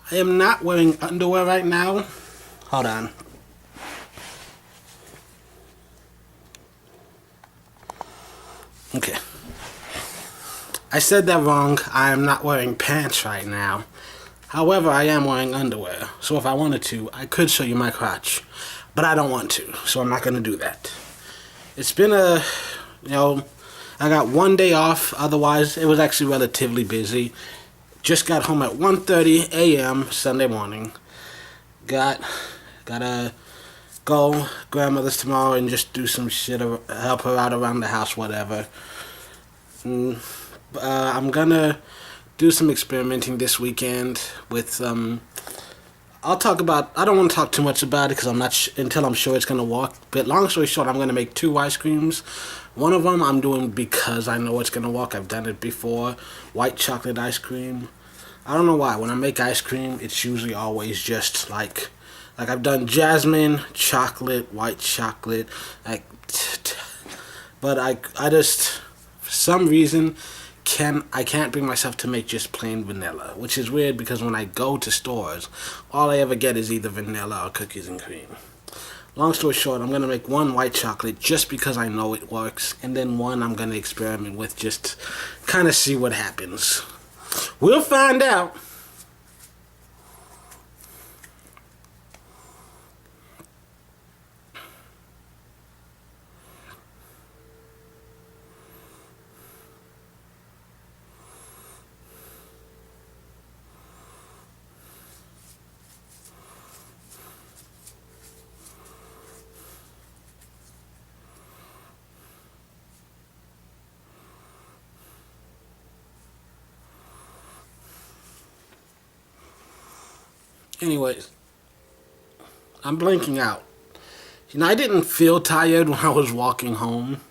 I am not wearing underwear right now. Hold on. Okay. I said that wrong. I am not wearing pants right now. However, I am wearing underwear. So if I wanted to, I could show you my crotch. But I don't want to, so I'm not going to do that. It's been I got one day off. Otherwise, it was actually relatively busy. Just got home at 1:30 a.m. Sunday morning. Gotta go grandmother's tomorrow and just do some shit, help her out around the house, whatever. I'm gonna do some experimenting this weekend with I'll talk about. I don't want to talk too much about it because I'm not until I'm sure it's gonna work. But long story short, I'm gonna make 2 ice creams. One of them I'm doing because I know it's gonna work. I've done it before. White chocolate ice cream. I don't know why. When I make ice cream, it's usually always just like I've done jasmine, chocolate, white chocolate, but I just for some reason I can't bring myself to make just plain vanilla, which is weird because when I go to stores, all I ever get is either vanilla or cookies and cream. Long story short, I'm gonna make 1 white chocolate just because I know it works, and then 1 I'm gonna experiment with, just kind of see what happens. We'll find out. Anyways, I'm blinking out. I didn't feel tired when I was walking home.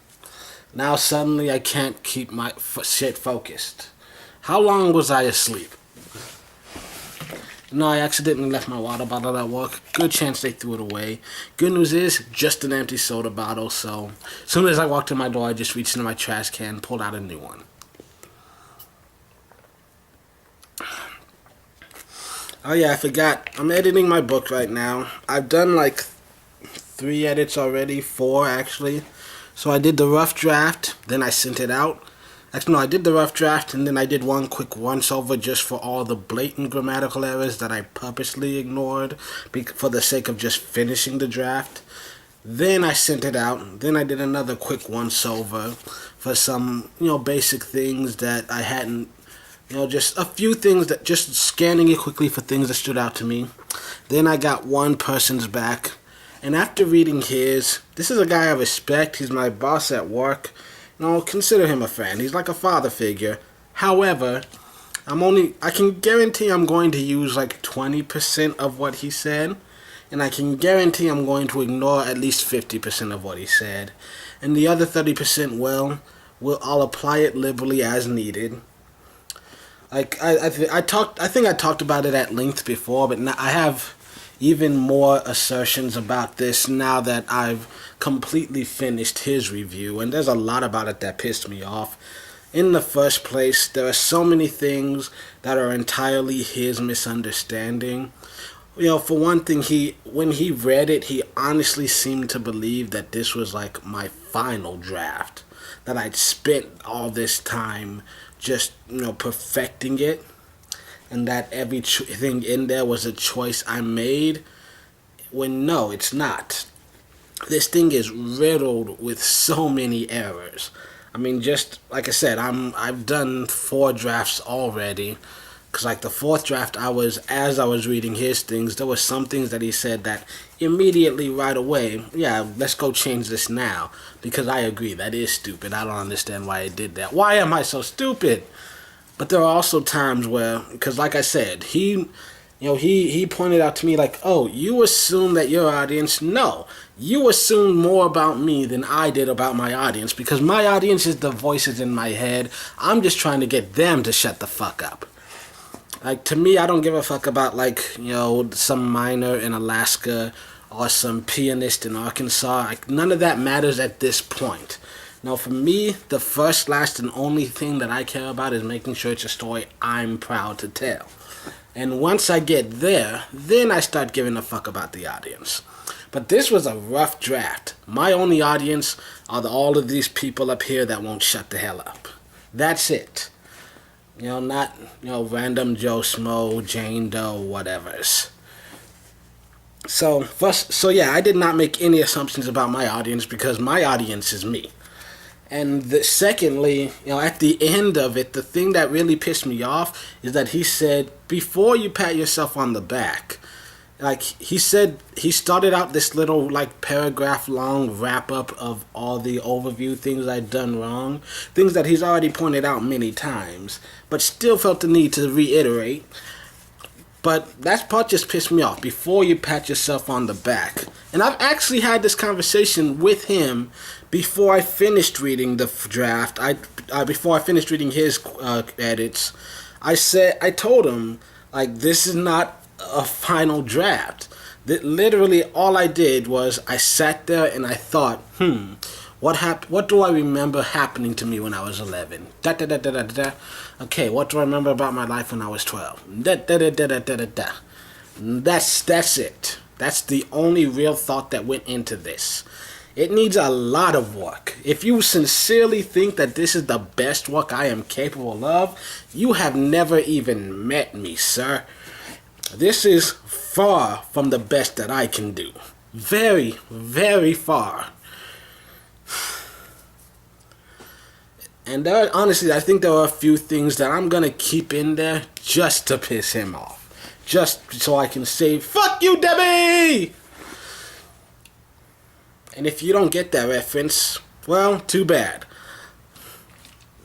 Now suddenly I can't keep my shit focused. How long was I asleep? No, I accidentally left my water bottle at work. Good chance they threw it away. Good news is, just an empty soda bottle, so as soon as I walked in my door, I just reached into my trash can, pulled out a new one. Oh yeah, I forgot. I'm editing my book right now. I've done like 3 edits already, 4 actually. So I did the rough draft, then I sent it out. Actually, no, I did the rough draft, and then I did one quick once-over just for all the blatant grammatical errors that I purposely ignored for the sake of just finishing the draft. Then I sent it out. Then I did another quick once-over for some, basic things that I hadn't, just a few things that just scanning it quickly for things that stood out to me. Then I got one person's back. And after reading his, this is a guy I respect. He's my boss at work. Consider him a friend. He's like a father figure. However, I can guarantee I'm going to use like 20% of what he said. And I can guarantee I'm going to ignore at least 50% of what he said. And the other 30%, I'll apply it liberally as needed. Like I think I talked about it at length before, but now I have even more assertions about this now that I've completely finished his review, and there's a lot about it that pissed me off. In the first place, there are so many things that are entirely his misunderstanding. For one thing, when he read it, he honestly seemed to believe that this was like my final draft, that I'd spent all this time just, perfecting it, and that everything in there was a choice I made, when no, it's not. This thing is riddled with so many errors. I mean, just like I said, I've done 4 drafts already. Because like the 4th draft, as I was reading his things, there were some things that he said that immediately right away, yeah, let's go change this now. Because I agree, that is stupid. I don't understand why he did that. Why am I so stupid? But there are also times where, because like I said, he pointed out to me like, oh, you assume that your audience, no, you assume more about me than I did about my audience, because my audience is the voices in my head. I'm just trying to get them to shut the fuck up. Like, to me, I don't give a fuck about, like, some miner in Alaska or some pianist in Arkansas. Like, none of that matters at this point. Now, for me, the first, last, and only thing that I care about is making sure it's a story I'm proud to tell. And once I get there, then I start giving a fuck about the audience. But this was a rough draft. My only audience are all of these people up here that won't shut the hell up. That's it. Not, random Joe Smo, Jane Doe, whatevers. So yeah, I did not make any assumptions about my audience because my audience is me. And secondly, at the end of it, the thing that really pissed me off is that he said, before you pat yourself on the back, he said he started out this little paragraph long wrap up of all the overview things I'd done wrong, things that he's already pointed out many times, but still felt the need to reiterate. But that part just pissed me off. Before you pat yourself on the back. And I've actually had this conversation with him before I finished reading the draft. Before I finished reading his edits, I told him, this is not a final draft. That literally all I did was I sat there and I thought, what do I remember happening to me when I was 11? Okay, what do I remember about my life when I was 12? That's it. That's the only real thought that went into this. It needs a lot of work. If you sincerely think that this is the best work I am capable of, you have never even met me, sir. This is far from the best that I can do. Very, very far. And honestly, I think there are a few things that I'm going to keep in there just to piss him off. Just so I can say, fuck you, Debbie! And if you don't get that reference, well, too bad.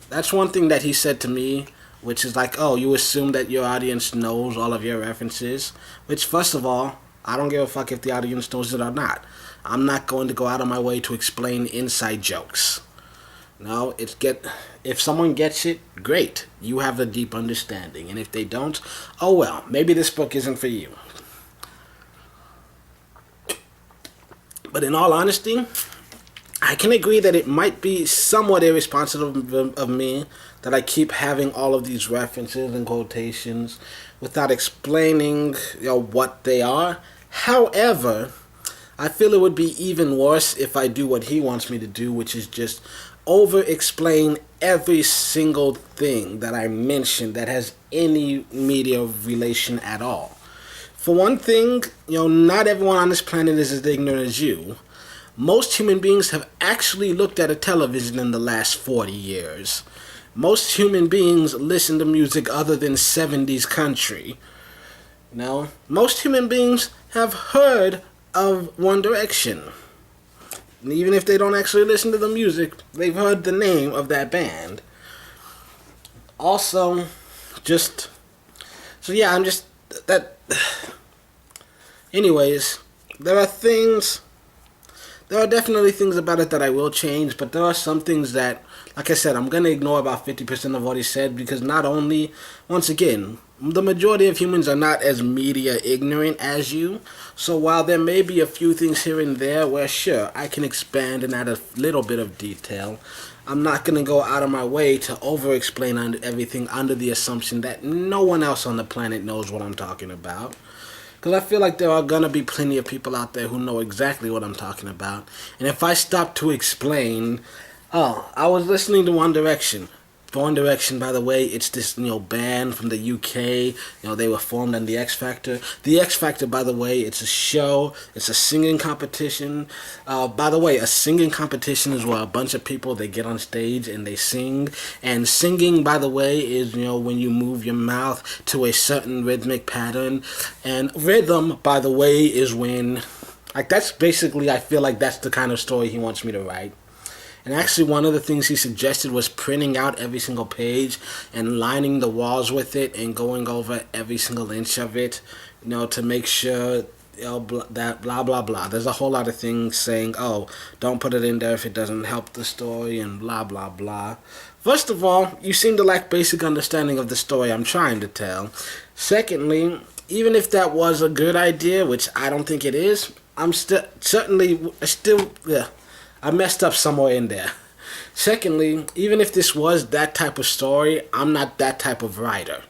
That's one thing that he said to me, which is you assume that your audience knows all of your references. Which, first of all, I don't give a fuck if the audience knows it or not. I'm not going to go out of my way to explain inside jokes. No, if someone gets it, great. You have a deep understanding. And if they don't, oh well, maybe this book isn't for you. But in all honesty, I can agree that it might be somewhat irresponsible of me that I keep having all of these references and quotations without explaining what they are. However, I feel it would be even worse if I do what he wants me to do, which is just over-explain every single thing that I mentioned that has any media relation at all. For one thing, not everyone on this planet is as ignorant as you. Most human beings have actually looked at a television in the last 40 years. Most human beings listen to music other than 70s country. Most human beings have heard of One Direction. And even if they don't actually listen to the music, they've heard the name of that band. Also, anyways, there are definitely things about it that I will change, but there are some things that, like I said, I'm going to ignore about 50% of what he said, because not only, once again, the majority of humans are not as media ignorant as you. So while there may be a few things here and there where, sure, I can expand and add a little bit of detail, I'm not going to go out of my way to over-explain everything under the assumption that no one else on the planet knows what I'm talking about. Because I feel like there are going to be plenty of people out there who know exactly what I'm talking about. And if I stop to explain, I was listening to One Direction. One Direction, by the way, it's this band from the UK. They were formed on the X Factor. The X Factor, by the way, it's a show. It's a singing competition. By the way, a singing competition is where a bunch of people, they get on stage and they sing. And singing, by the way, is when you move your mouth to a certain rhythmic pattern. And rhythm, by the way, is when that's basically, I feel like that's the kind of story he wants me to write. And actually, one of the things he suggested was printing out every single page and lining the walls with it and going over every single inch of it, to make sure, that blah, blah, blah. There's a whole lot of things saying, don't put it in there if it doesn't help the story and blah, blah, blah. First of all, you seem to lack basic understanding of the story I'm trying to tell. Secondly, even if that was a good idea, which I don't think it is, I messed up somewhere in there. Secondly, even if this was that type of story, I'm not that type of writer.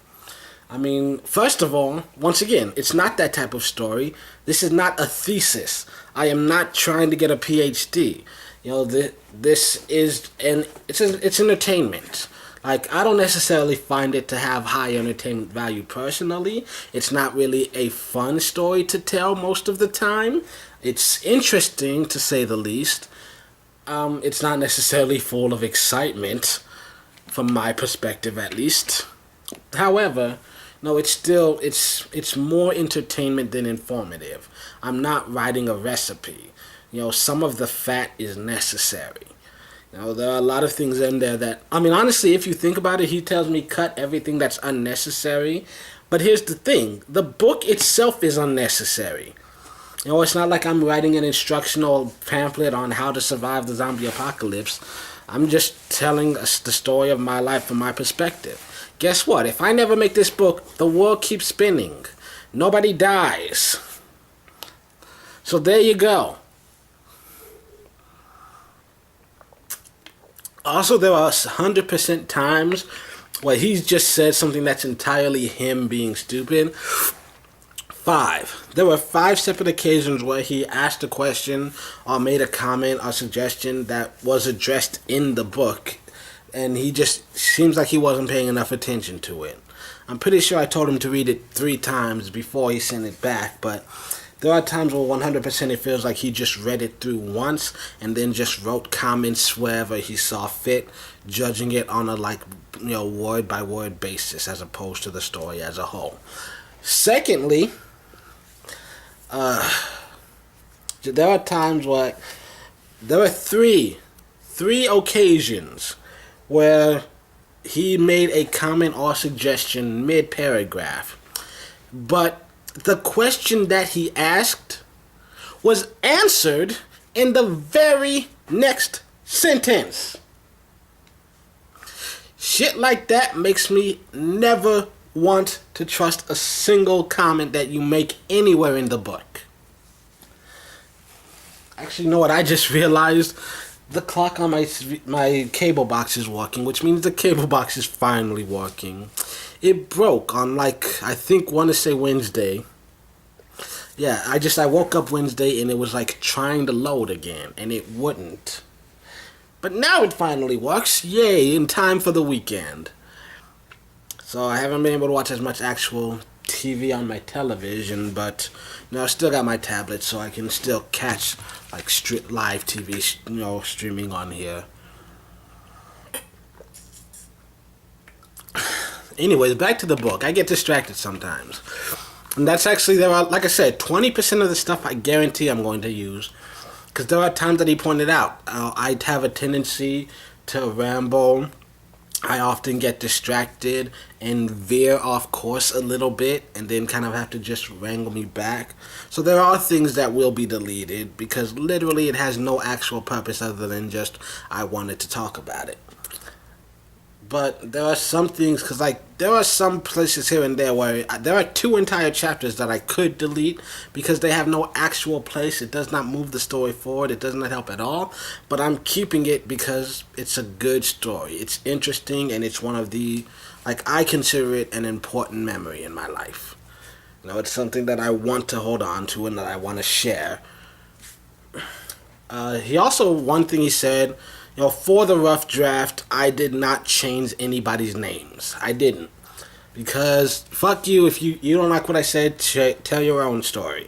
I mean, first of all, once again, it's not that type of story. This is not a thesis. I am not trying to get a PhD. This is it's entertainment. Like, I don't necessarily find it to have high entertainment value personally. It's not really a fun story to tell most of the time. It's interesting, to say the least. It's not necessarily full of excitement, from my perspective at least. However, no, it's more entertainment than informative. I'm not writing a recipe. Some of the fat is necessary. There are a lot of things in there that, I mean, honestly, if you think about it, he tells me cut everything that's unnecessary. But here's the thing. The book itself is unnecessary. It's not like I'm writing an instructional pamphlet on how to survive the zombie apocalypse. I'm just telling us the story of my life from my perspective. Guess what? If I never make this book, the world keeps spinning. Nobody dies. So there you go. Also, there are 100% times where he's just said something that's entirely him being stupid. 5. There were 5 separate occasions where he asked a question or made a comment or suggestion that was addressed in the book, and he just seems like he wasn't paying enough attention to it. I'm pretty sure I told him to read it 3 times before he sent it back, but there are times where 100% it feels like he just read it through once and then just wrote comments wherever he saw fit, judging it on a word by word basis as opposed to the story as a whole. Secondly, there are times where there are three occasions where he made a comment or suggestion mid-paragraph, but the question that he asked was answered in the very next sentence. Shit like that makes me never want to trust a single comment that you make anywhere in the book. Actually, you know what? I just realized the clock on my cable box is working, which means the cable box is finally working. It broke on I want to say Wednesday. Yeah, I woke up Wednesday and it was trying to load again and it wouldn't. But now it finally works. Yay, in time for the weekend. So I haven't been able to watch as much actual TV on my television, but I still got my tablet, so I can still catch live TV, streaming on here. Anyways, back to the book. I get distracted sometimes. And that's actually, there are, like I said, 20% of the stuff I guarantee I'm going to use. Because there are times that he pointed out, I'd have a tendency to ramble. I often get distracted and veer off course a little bit and then kind of have to just wrangle me back. So there are things that will be deleted because literally it has no actual purpose other than just I wanted to talk about it. But there are some things, because there are some places here and there where there are 2 entire chapters that I could delete because they have no actual place. It does not move the story forward. It does not help at all. But I'm keeping it because it's a good story. It's interesting, and it's one of the, I consider it an important memory in my life. It's something that I want to hold on to and that I want to share. He also, one thing he said, for the rough draft, I did not change anybody's names. I didn't. Because, fuck you, if you don't like what I said, tell your own story.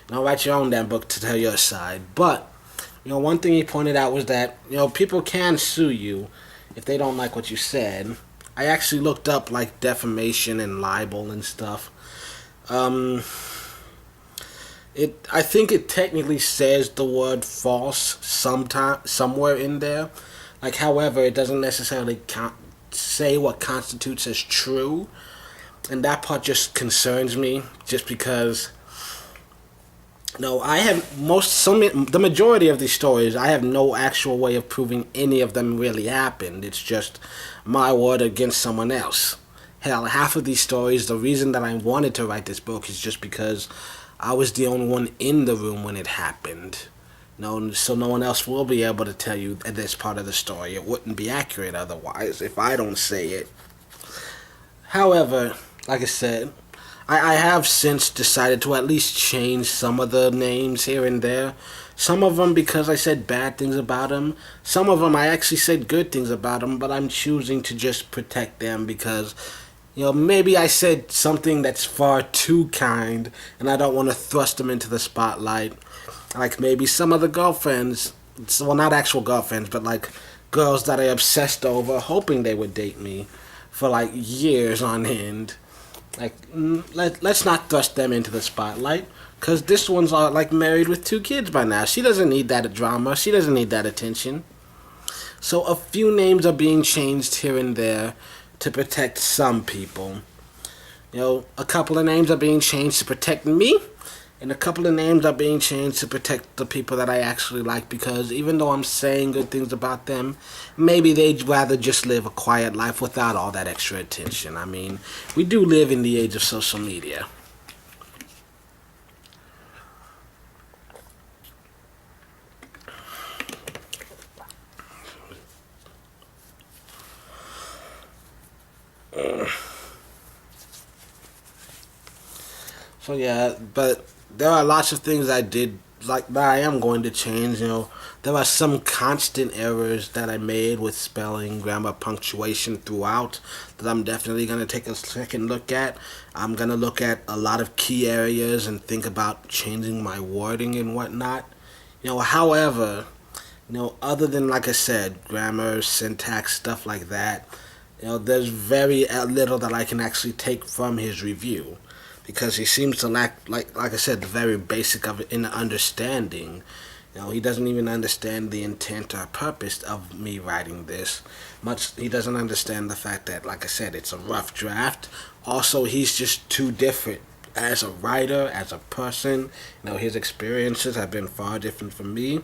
Write your own damn book to tell your side. But, one thing he pointed out was that, people can sue you if they don't like what you said. I actually looked up, defamation and libel and stuff. I think it technically says the word false somewhere in there. However, it doesn't necessarily say what constitutes as true. And that part just concerns me, just because I have the majority of these stories, I have no actual way of proving any of them really happened. It's just my word against someone else. Hell, half of these stories, the reason that I wanted to write this book is just because I was the only one in the room when it happened. So no one else will be able to tell you this part of the story. It wouldn't be accurate otherwise if I don't say it. However, like I said, I have since decided to at least change some of the names here and there. Some of them because I said bad things about them. Some of them I actually said good things about them, but I'm choosing to just protect them because, maybe I said something that's far too kind and I don't want to thrust them into the spotlight. Like maybe some of the girlfriends, well, not actual girlfriends, but like girls that I obsessed over, hoping they would date me for like years on end. Like, let's not thrust them into the spotlight. Because this one's like married with 2 kids by now. She doesn't need that drama. She doesn't need that attention. So a few names are being changed here and there to protect some people. A couple of names are being changed to protect me. And a couple of names are being changed to protect the people that I actually like, because even though I'm saying good things about them, maybe they'd rather just live a quiet life without all that extra attention. I mean, we do live in the age of social media. So yeah, but there are lots of things I did like that I am going to change. There are some constant errors that I made with spelling, grammar, punctuation throughout that I'm definitely going to take a second look at. I'm going to look at a lot of key areas and think about changing my wording and whatnot. However, other than, like I said, grammar, syntax, stuff like that, there's very little that I can actually take from his review, because he seems to lack, like I said, the very basic of it in the understanding. He doesn't even understand the intent or purpose of me writing this. He doesn't understand the fact that, like I said, it's a rough draft. Also, he's just too different as a writer, as a person. His experiences have been far different from me.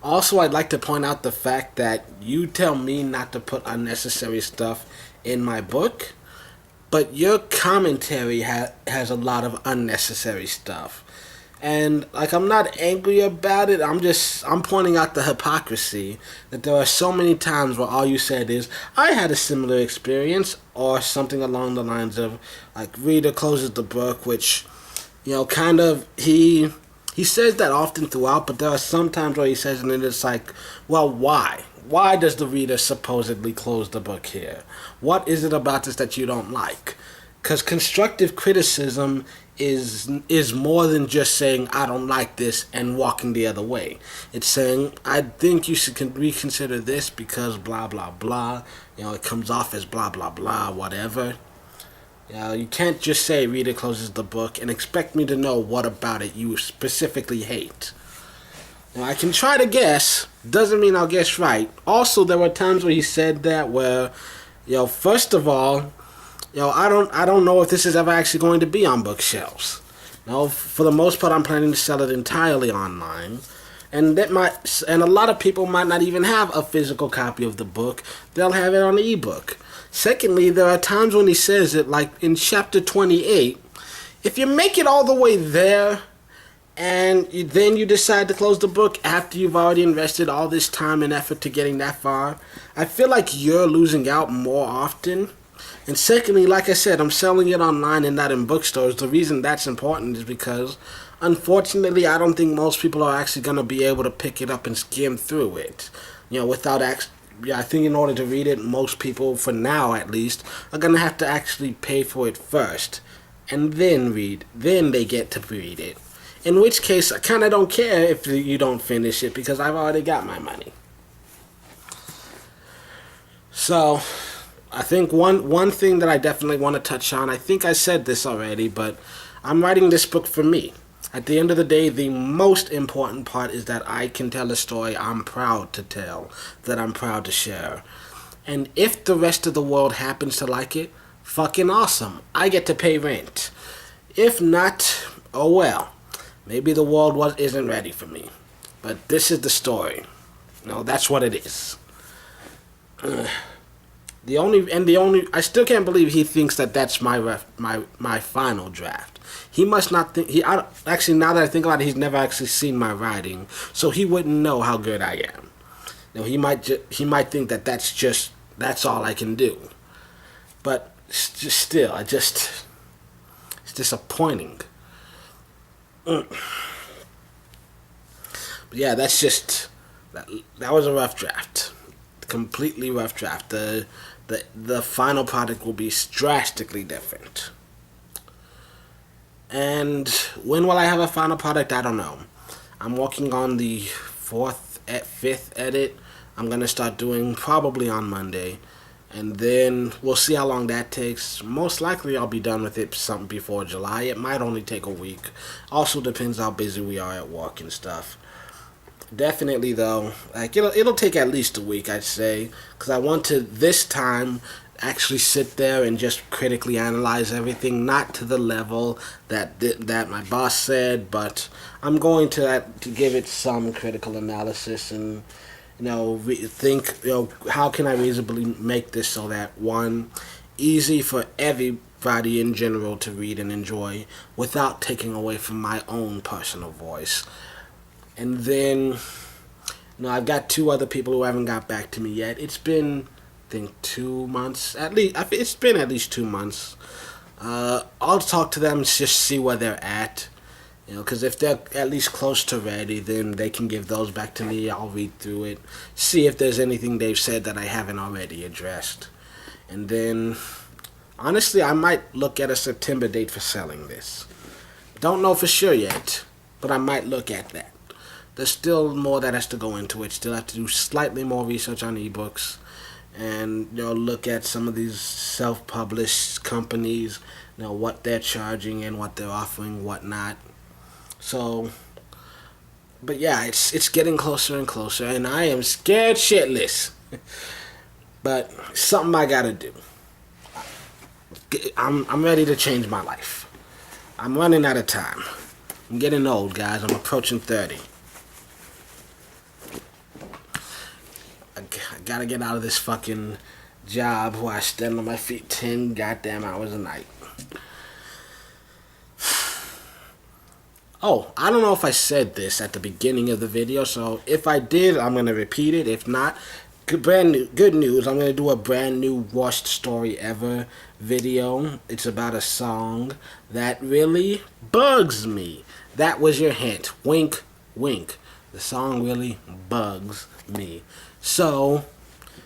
Also, I'd like to point out the fact that you tell me not to put unnecessary stuff in my book, but your commentary has a lot of unnecessary stuff. And, I'm not angry about it. I'm pointing out the hypocrisy that there are so many times where all you said is, I had a similar experience, or something along the lines of, reader closes the book, which, kind of, he says that often throughout, but there are some times where he says it and it's like, well, why? Why does the reader supposedly close the book here? What is it about this that you don't like? Because constructive criticism is more than just saying, I don't like this, and walking the other way. It's saying, I think you should reconsider this because blah, blah, blah. It comes off as blah, blah, blah, whatever. You can't just say reader closes the book and expect me to know what about it you specifically hate. I can try to guess. Doesn't mean I'll guess right. Also, there were times where he said that where, first of all, I don't know if this is ever actually going to be on bookshelves. For the most part, I'm planning to sell it entirely online, and a lot of people might not even have a physical copy of the book. They'll have it on ebook. Secondly, there are times when he says it, like in chapter 28, if you make it all the way there, and then you decide to close the book after you've already invested all this time and effort to getting that far, I feel like you're losing out more often. And secondly, like I said, I'm selling it online and not in bookstores. The reason that's important is because, unfortunately, I don't think most people are actually going to be able to pick it up and skim through it. Without I think in order to read it, most people, for now at least, are going to have to actually pay for it first. And then read. Then they get to read it. In which case, I kind of don't care if you don't finish it, because I've already got my money. So, I think one thing that I definitely want to touch on, I think I said this already, but I'm writing this book for me. At the end of the day, the most important part is that I can tell a story I'm proud to tell, that I'm proud to share. And if the rest of the world happens to like it, fucking awesome. I get to pay rent. If not, oh well. Maybe the world isn't ready for me. But this is the story. That's what it is. I still can't believe he thinks that that's my final draft. He must not think, actually, now that I think about it, he's never actually seen my writing, so he wouldn't know how good I am. He might think that that's all I can do. But still, disappointing. But yeah, that's just that was a rough draft, completely rough draft. The final product will be drastically different. And when will I have a final product? I don't know. I'm working on the fifth edit. I'm gonna start doing probably on Monday, and then we'll see how long that takes. Most likely, I'll be done with it something before July. It might only take a week. Also depends how busy we are at work and stuff. Definitely though, like it'll take at least a week, I'd say, because I want to this time actually sit there and just critically analyze everything, not to the level that my boss said, but I'm going to give it some critical analysis and think how can I reasonably make this so that one, easy for everybody in general to read and enjoy without taking away from my own personal voice. And then, I've got two other people who haven't got back to me yet. It's been, I think, 2 months. At least, it's been at least 2 months. I'll talk to them, just see where they're at. Because if they're at least close to ready, then they can give those back to me. I'll read through it, see if there's anything they've said that I haven't already addressed. And then, honestly, I might look at a September date for selling this. Don't know for sure yet, but I might look at that. There's still more that has to go into it. Still have to do slightly more research on ebooks, and look at some of these self-published companies, what they're charging and what they're offering, whatnot. So, but yeah, it's getting closer and closer, and I am scared shitless. But something I gotta do. I'm ready to change my life. I'm running out of time. I'm getting old, guys. I'm approaching 30. I gotta get out of this fucking job where I stand on my feet 10 goddamn hours a night. Oh, I don't know if I said this at the beginning of the video, so if I did, I'm gonna repeat it. If not, good news. I'm gonna do a brand new worst story ever video. It's about a song that really bugs me. That was your hint. Wink, wink. The song really bugs me. So,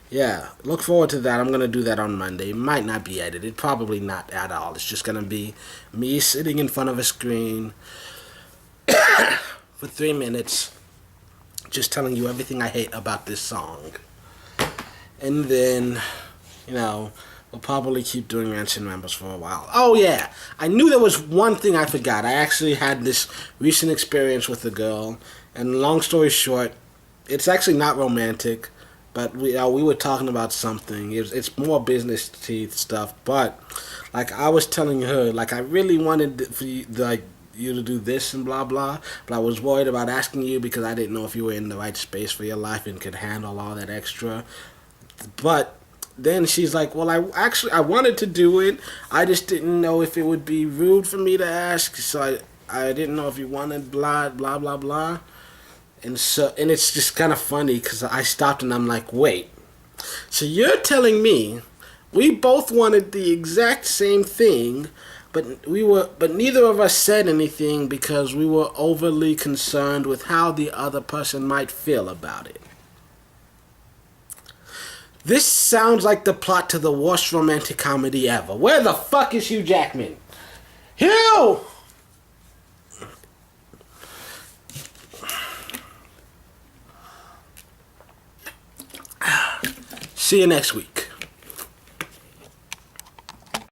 yeah, look forward to that. I'm going to do that on Monday. It might not be edited. Probably not at all. It's just going to be me sitting in front of a screen for 3 minutes just telling you everything I hate about this song. And then, we'll probably keep doing Rants and Rambles for a while. Oh, yeah. I knew there was one thing I forgot. I actually had this recent experience with a girl. And long story short, it's actually not romantic, but we were talking about something. It's more business teeth stuff, but like I was telling her, like I really wanted for you, you to do this and blah blah, but I was worried about asking you because I didn't know if you were in the right space for your life and could handle all that extra. But then she's like, well, I wanted to do it. I just didn't know if it would be rude for me to ask, so I didn't know if you wanted blah blah blah blah. And it's just kind of funny because I stopped and I'm like, wait, so you're telling me we both wanted the exact same thing, but neither of us said anything because we were overly concerned with how the other person might feel about it. This sounds like the plot to the worst romantic comedy ever. Where the fuck is Hugh Jackman? Hugh! See you next week.